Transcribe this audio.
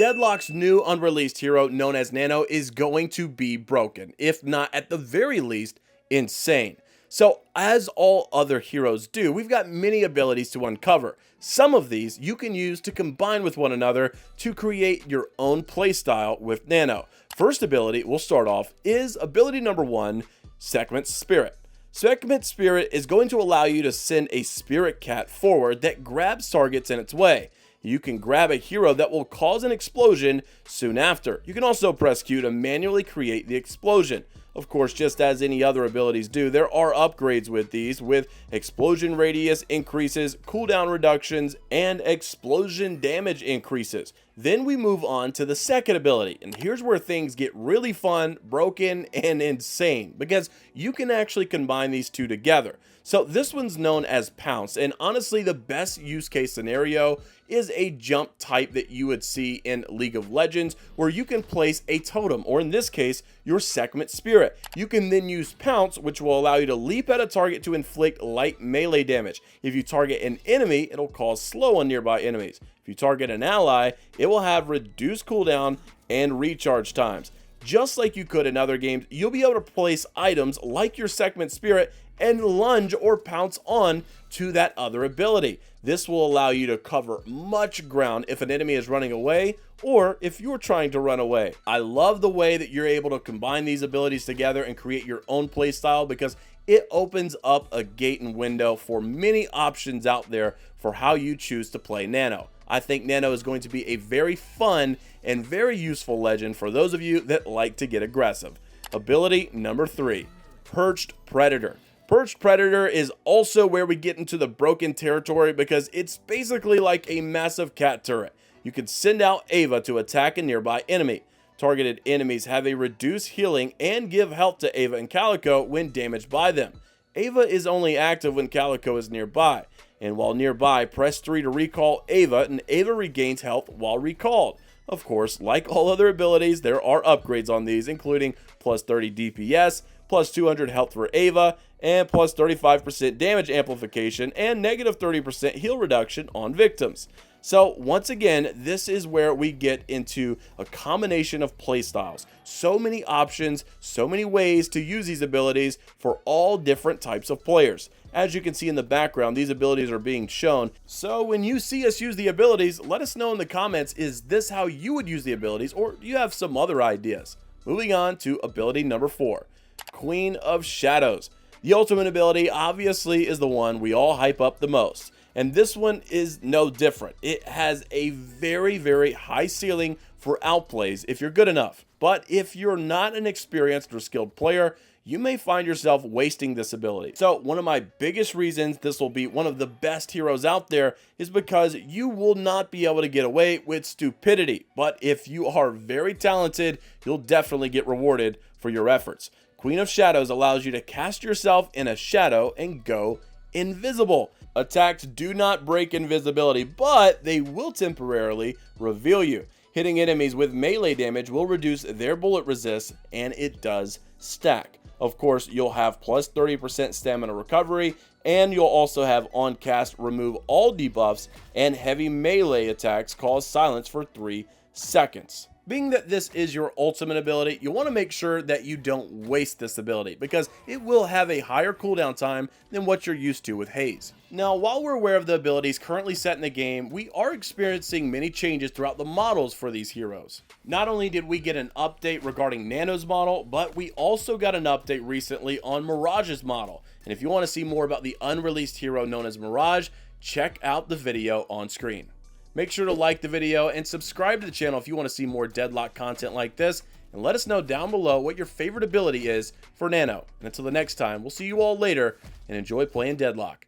Deadlock's new unreleased hero known as Nano is going to be broken, if not at the very least, insane. So as all other heroes do, we've got many abilities to uncover. Some of these you can use to combine with one another to create your own playstyle with Nano. First ability we'll start off is ability number 1, Segment Spirit. Segment Spirit is going to allow you to send a spirit cat forward that grabs targets in its way. You can grab a hero that will cause an explosion soon after. You can also press Q to manually create the explosion. Of course, just as any other abilities do, there are upgrades with these, with explosion radius increases, cooldown reductions, and explosion damage increases. Then we move on to the second ability, and here's where things get really fun, broken, and insane, because you can actually combine these two together. So this one's known as Pounce, and honestly the best use case scenario is a jump type that you would see in League of Legends, where you can place a totem, or in this case, your Segment Spirit. You can then use Pounce, which will allow you to leap at a target to inflict light melee damage. If you target an enemy, it'll cause slow on nearby enemies. If you target an ally, it will have reduced cooldown and recharge times. Just like you could in other games, you'll be able to place items like your Segment Spirit and lunge or pounce on to that other ability. This will allow you to cover much ground if an enemy is running away or if you're trying to run away. I love the way that you're able to combine these abilities together and create your own playstyle, because it opens up a gate and window for many options out there for how you choose to play Nano. I think Nano is going to be a very fun and very useful legend for those of you that like to get aggressive. Ability number 3, Perched Predator. Perched Predator is also where we get into the broken territory, because it's basically like a massive cat turret. You can send out Ava to attack a nearby enemy. Targeted enemies have a reduced healing and give health to Ava and Calico when damaged by them. Ava is only active when Calico is nearby, and while nearby, press 3 to recall Ava, and Ava regains health while recalled. Of course, like all other abilities, there are upgrades on these, including plus 30 DPS, plus 200 health for Ava, and plus 35% damage amplification, and negative 30% heal reduction on victims. So once again, this is where we get into a combination of playstyles. So many options, so many ways to use these abilities for all different types of players. As you can see in the background, these abilities are being shown. So when you see us use the abilities, let us know in the comments, is this how you would use the abilities, or do you have some other ideas? Moving on to ability number 4, Queen of Shadows. The ultimate ability obviously is the one we all hype up the most, and this one is no different. It has a very, very high ceiling for outplays if you're good enough, but if you're not an experienced or skilled player, you may find yourself wasting this ability. So one of my biggest reasons this will be one of the best heroes out there is because you will not be able to get away with stupidity, but if you are very talented, you'll definitely get rewarded for your efforts. Queen of Shadows allows you to cast yourself in a shadow and go invisible. Attacks do not break invisibility, but they will temporarily reveal you. Hitting enemies with melee damage will reduce their bullet resist, and it does stack. Of course, you'll have plus 30% stamina recovery, and you'll also have on cast remove all debuffs, and heavy melee attacks cause silence for 3 seconds. Being that this is your ultimate ability, you want to make sure that you don't waste this ability, because it will have a higher cooldown time than what you're used to with Haze. Now, while we're aware of the abilities currently set in the game, we are experiencing many changes throughout the models for these heroes. Not only did we get an update regarding Nano's model, but we also got an update recently on Mirage's model. And if you want to see more about the unreleased hero known as Mirage, check out the video on screen. Make sure to like the video and subscribe to the channel if you want to see more Deadlock content like this, and let us know down below what your favorite ability is for Nano. And until the next time, we'll see you all later, and enjoy playing Deadlock.